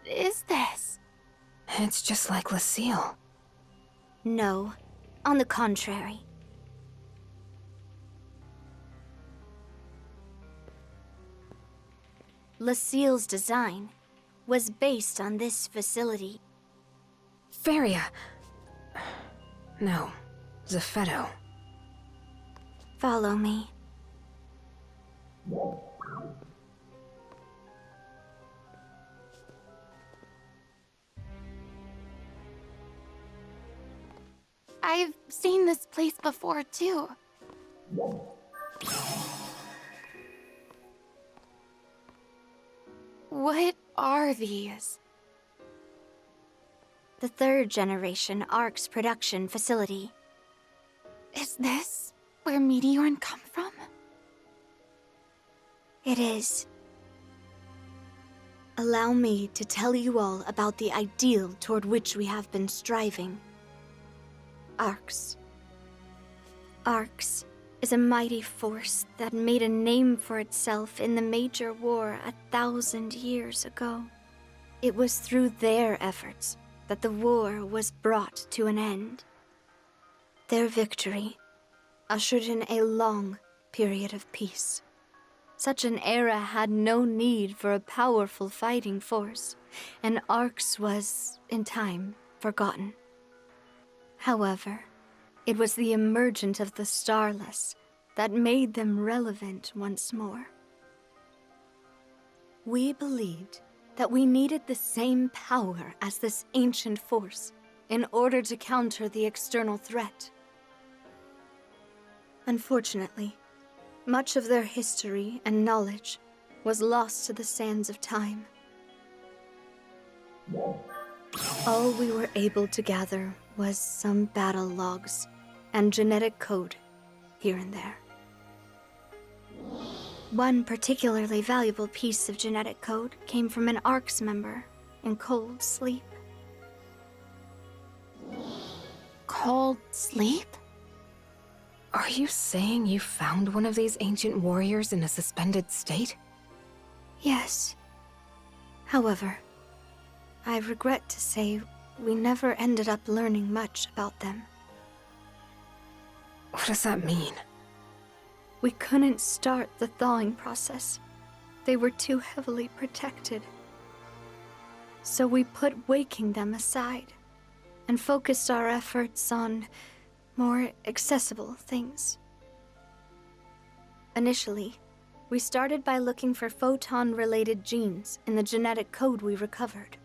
is this? It's just like Lucille. No, on the contrary. Lucille's design was based on this facility. Feria. No, Zepheto. Follow me. I've seen this place before, too. What are these? The third generation ARC's production facility. Is this where Meteorn come from? It is. Allow me to tell you all about the ideal toward which we have been striving. ARCs. ARCs is a mighty force that made a name for itself in the Major War 1,000 years ago. It was through their efforts that the war was brought to an end. Their victory ushered in a long period of peace. Such an era had no need for a powerful fighting force, and ARCs was, in time, forgotten. However, it was the emergence of the Starless that made them relevant once more. We believed that we needed the same power as this ancient force in order to counter the external threat. Unfortunately, much of their history and knowledge was lost to the sands of time. All we were able to gather was some battle logs and genetic code here and there. One particularly valuable piece of genetic code came from an ARCS member in cold sleep. Cold sleep? Are you saying you found one of these ancient warriors in a suspended state? Yes. However, I regret to say we never ended up learning much about them. What does that mean? We couldn't start the thawing process. They were too heavily protected. So we put waking them aside and focused our efforts on more accessible things. Initially, we started by looking for photon-related genes in the genetic code we recovered.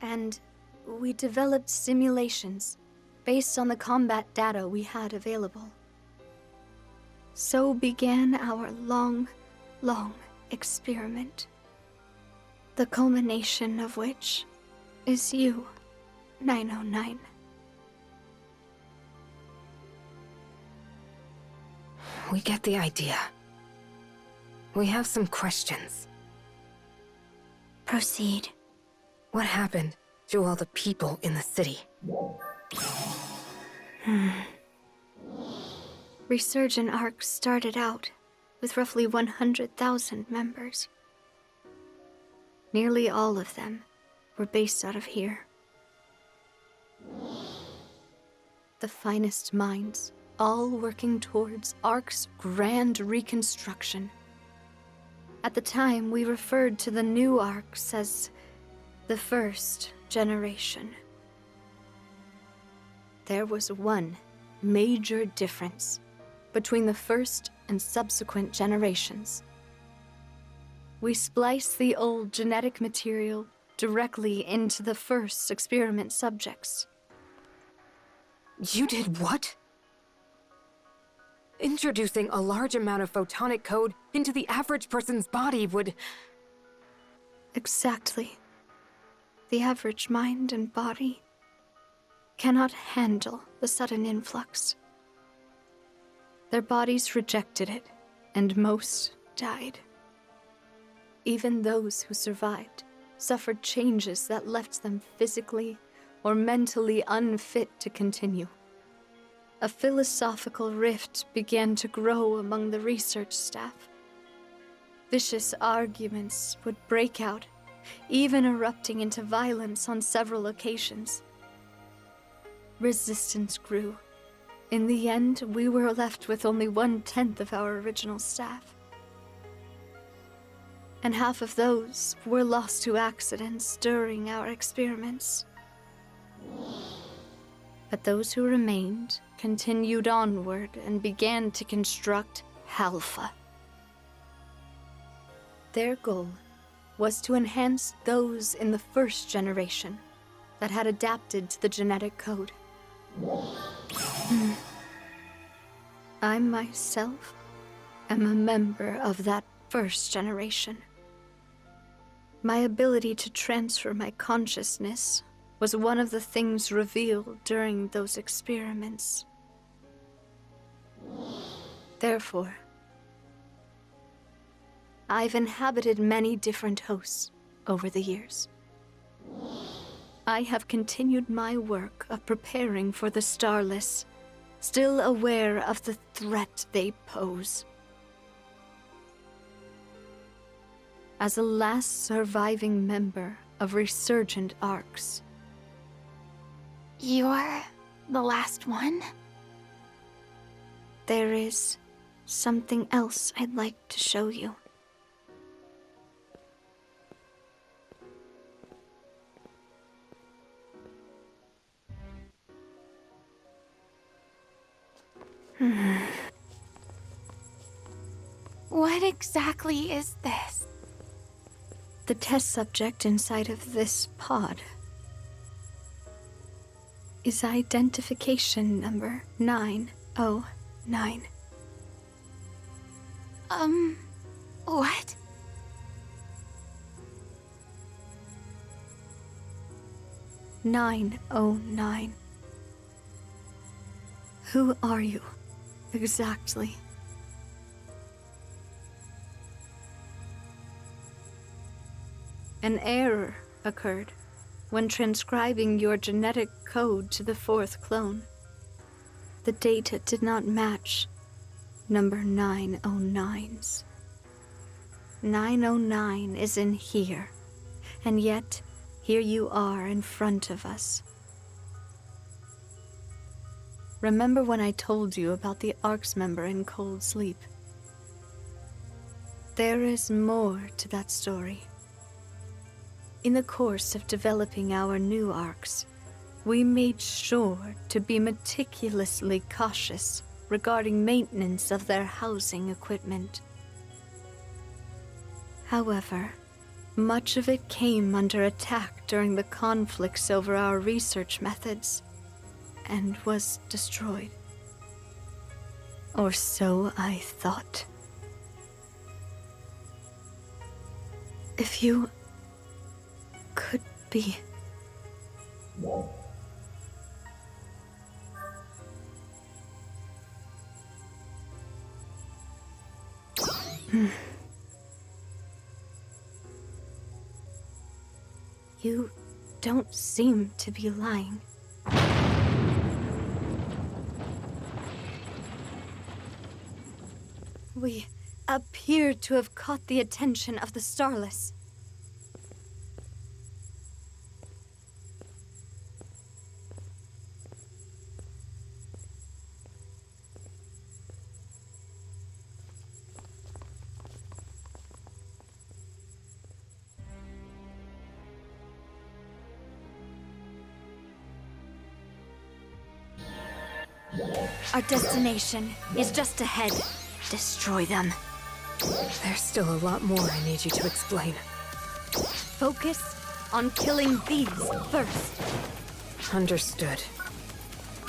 And we developed simulations based on the combat data we had available. So began our long, long experiment. The culmination of which is you, 909. We get the idea. We have some questions. Proceed. What happened to all the people in the city? Resurgent ARC started out with roughly 100,000 members. Nearly all of them were based out of here. The finest minds, all working towards ARC's grand reconstruction. At the time, we referred to the new ARCs as the first generation. There was one major difference between the first and subsequent generations. We spliced the old genetic material directly into the first experiment subjects. You did what? Introducing a large amount of photonic code into the average person's body would... Exactly. The average mind and body cannot handle the sudden influx. Their bodies rejected it, and most died. Even those who survived suffered changes that left them physically or mentally unfit to continue. A philosophical rift began to grow among the research staff. Vicious arguments would break out even erupting into violence on several occasions. Resistance grew. In the end, we were left with only 1/10 of our original staff. And half of those were lost to accidents during our experiments. But those who remained continued onward and began to construct Halpha. Their goal was to enhance those in the first generation that had adapted to the genetic code. I myself am a member of that first generation. My ability to transfer my consciousness was one of the things revealed during those experiments. Therefore, I've inhabited many different hosts over the years. I have continued my work of preparing for the Starless, still aware of the threat they pose. As a last surviving member of resurgent arcs. You're the last one? There is something else I'd like to show you. What exactly is this? The test subject inside of this pod is identification number 909. What? "909. Who are you, exactly? An error occurred when transcribing your genetic code to the 4th clone. The data did not match number 909's. 909 is in here, and yet here you are in front of us. Remember when I told you about the ARC's member in Cold Sleep? There is more to that story. In the course of developing our new ARCs, we made sure to be meticulously cautious regarding maintenance of their housing equipment. However, much of it came under attack during the conflicts over our research methods, and was destroyed. Or so I thought. If you could be. You don't seem to be lying. We appear to have caught the attention of the Starless. Our destination is just ahead. Destroy them. There's still a lot more I need you to explain. Focus on killing these first. Understood.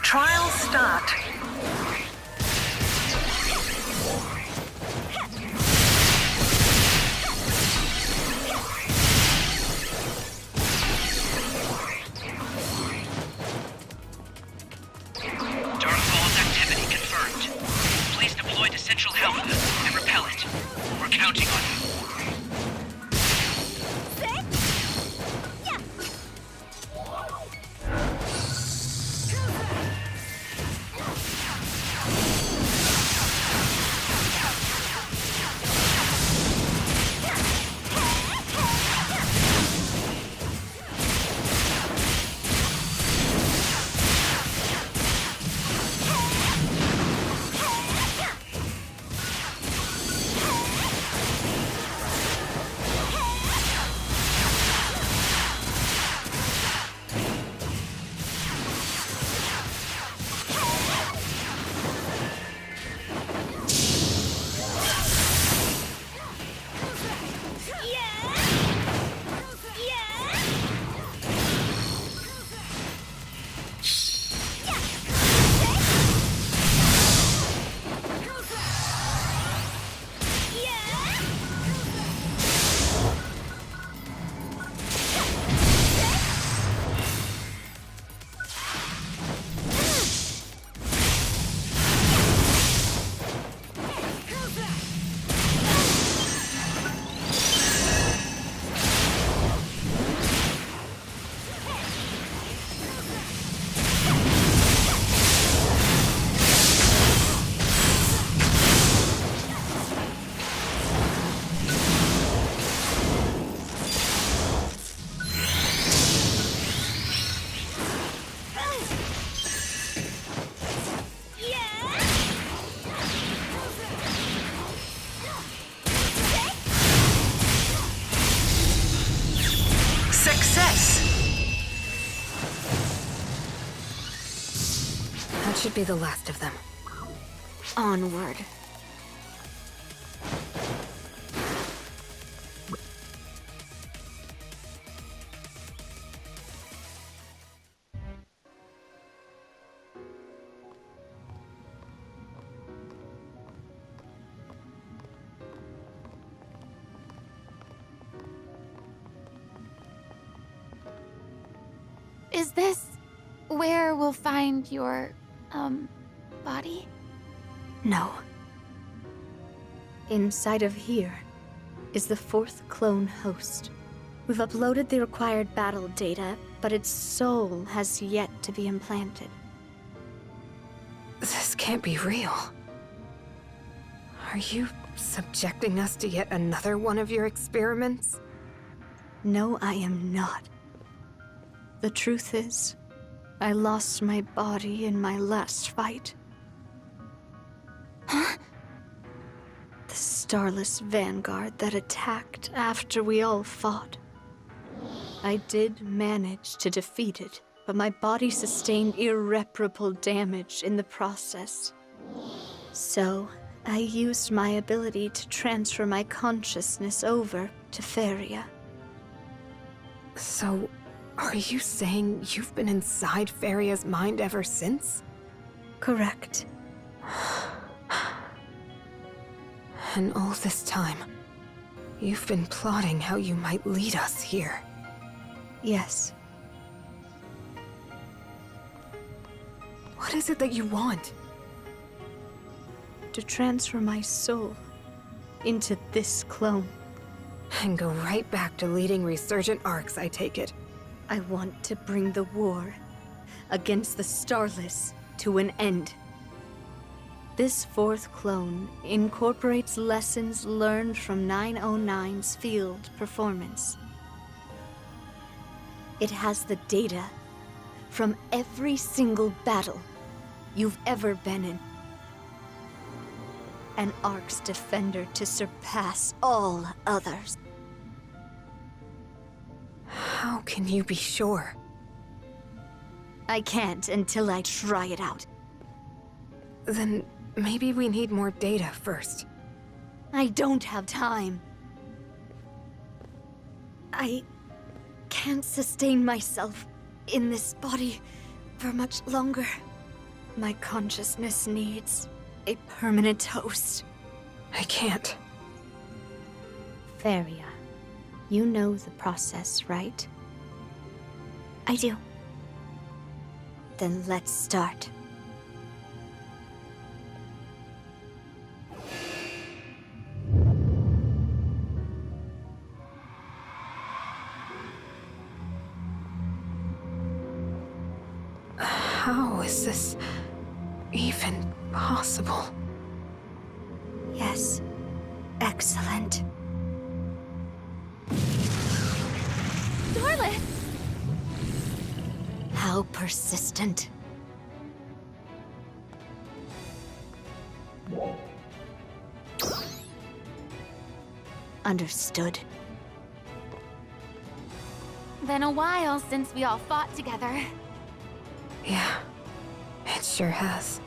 Trial start. Darkfall's activity confirmed. Please deploy to Central Halpha and repel it. We're counting on you. That should be the last of them. Onward. Is this where we'll find your, body? No. Inside of here is the fourth clone host. We've uploaded the required battle data, but its soul has yet to be implanted. This can't be real. Are you subjecting us to yet another one of your experiments? No, I am not. The truth is, I lost my body in my last fight. Huh? The Starless Vanguard that attacked after we all fought. I did manage to defeat it, but my body sustained irreparable damage in the process. So, I used my ability to transfer my consciousness over to Feria. So, are you saying you've been inside Feria's mind ever since? Correct. And all this time, you've been plotting how you might lead us here. Yes. What is it that you want? To transfer my soul into this clone. And go right back to leading resurgent arcs, I take it. I want to bring the war against the Starless to an end. This fourth clone incorporates lessons learned from 909's field performance. It has the data from every single battle you've ever been in. An Ark's defender to surpass all others. How can you be sure? I can't until I try it out. Then maybe we need more data first. I don't have time. I can't sustain myself in this body for much longer. My consciousness needs a permanent host. I can't. Feria, you know the process, right? I do. Then let's start. How is this even possible? Yes. Excellent. Starlet! How persistent. Understood. Been a while since we all fought together. Yeah, it sure has.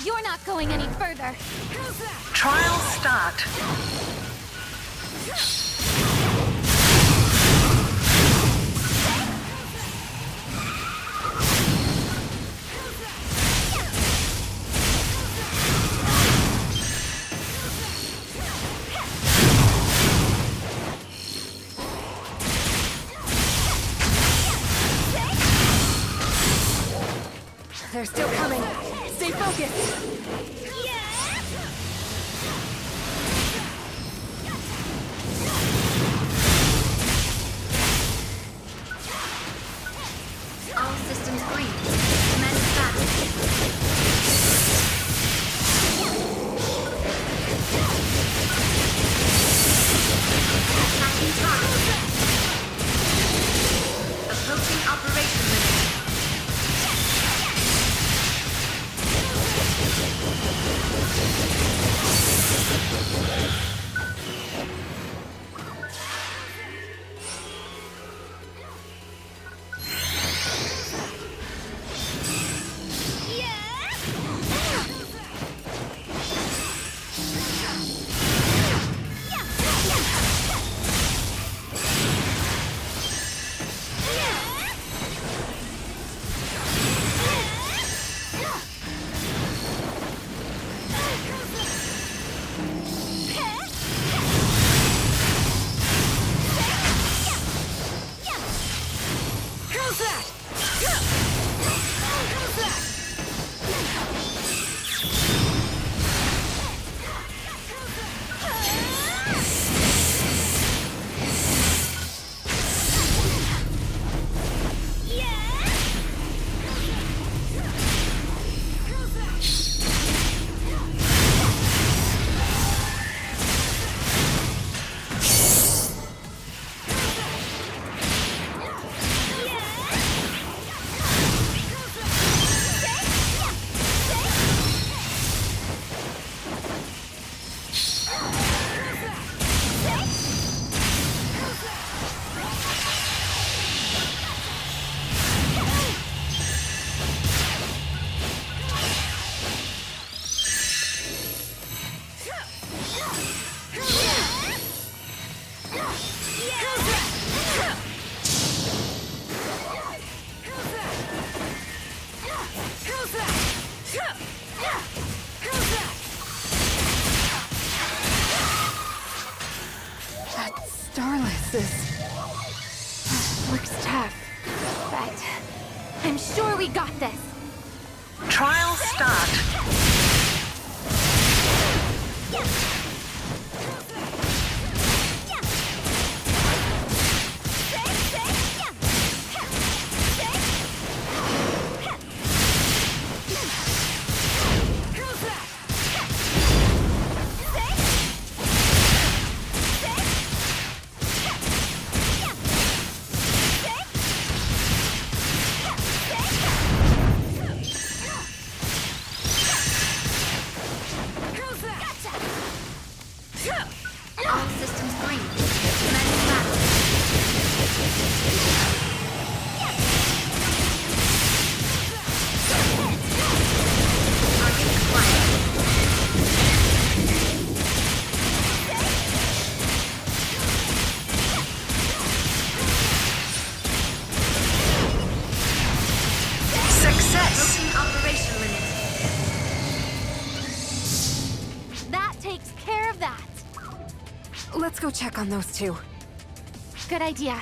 You're not going any further. Trial start. They're still coming. Stay focused. All systems green. Commence battle. Attacking target. Approaching operation limit. That Starless is... Looks tough, but I'm sure we got this. Trial start. All systems green. Commence battle. Target acquired. Success. Approaching operation limit. That takes care of that. Let's go check on those two. Good idea.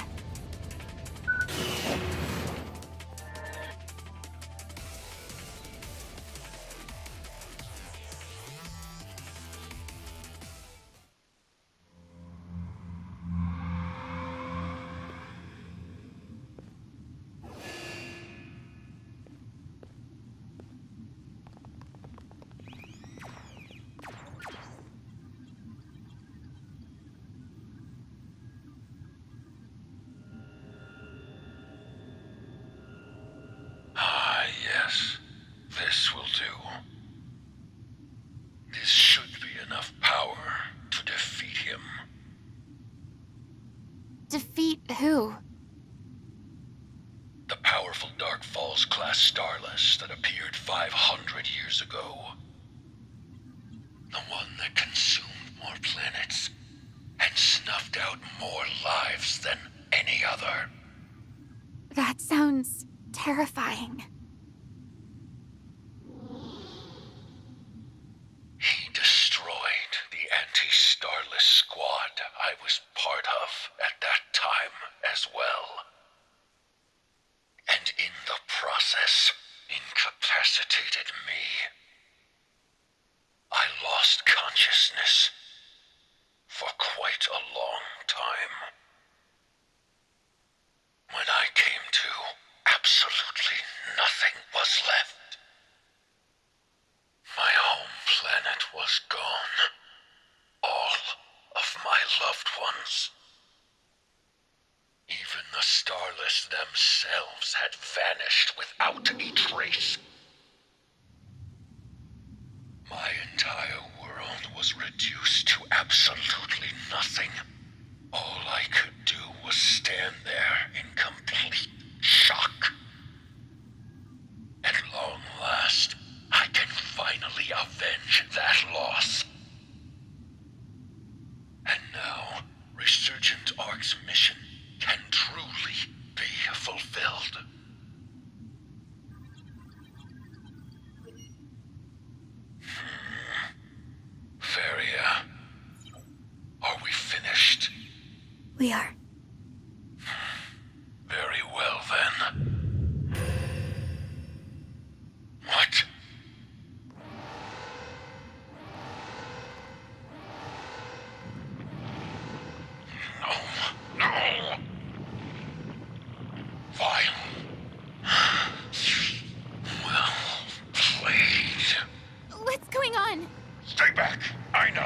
Ah, yes. This will do. This should be enough power to defeat him. Defeat who? The powerful Dark Falls class Starless that appeared 500 years ago. The one that consumed more planets and snuffed out more lives than any other. That sounds terrifying. He destroyed the anti-Starless squad I was part of at that time as well. And in the process, incapacitated me. I lost consciousness for quite a long time. When I came to, absolutely nothing was left. My home planet was gone. All of my loved ones. Even the Starless themselves had vanished without a trace. My entire world was reduced to absolutely nothing. All I could do was stand there in complete shock. At long last, I can finally avenge that loss. And now, Resurgent Ark's mission can truly be fulfilled. Feria, are we finished? We are. Very well then. What? No, no. Fine. Well played. What's going on? Stay back. I know.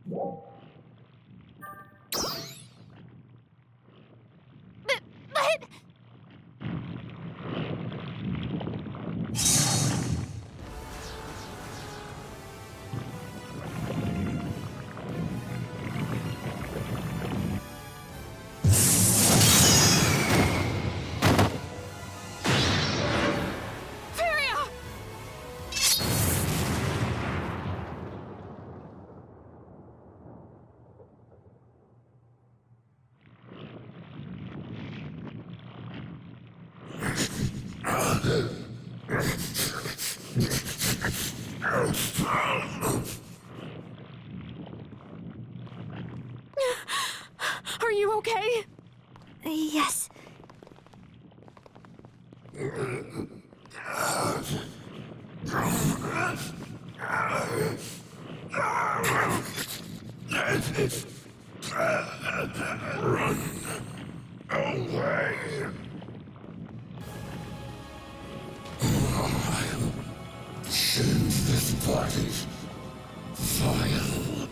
But... Are you okay? Yes. Send this body vile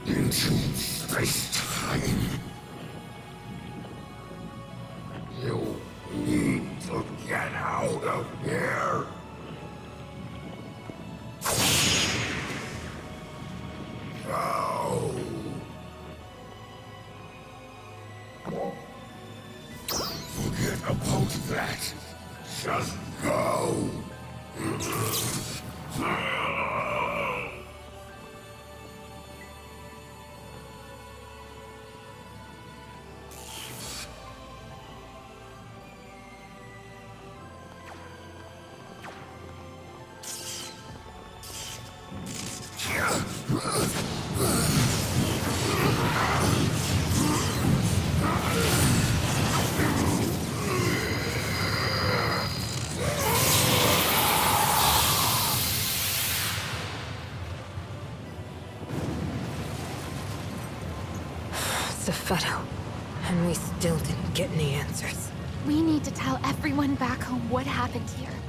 into space-time. You need to get out of here. Go. Forget about that. Just go. Zepheto. And we still didn't get any answers. We need to tell everyone back home what happened here.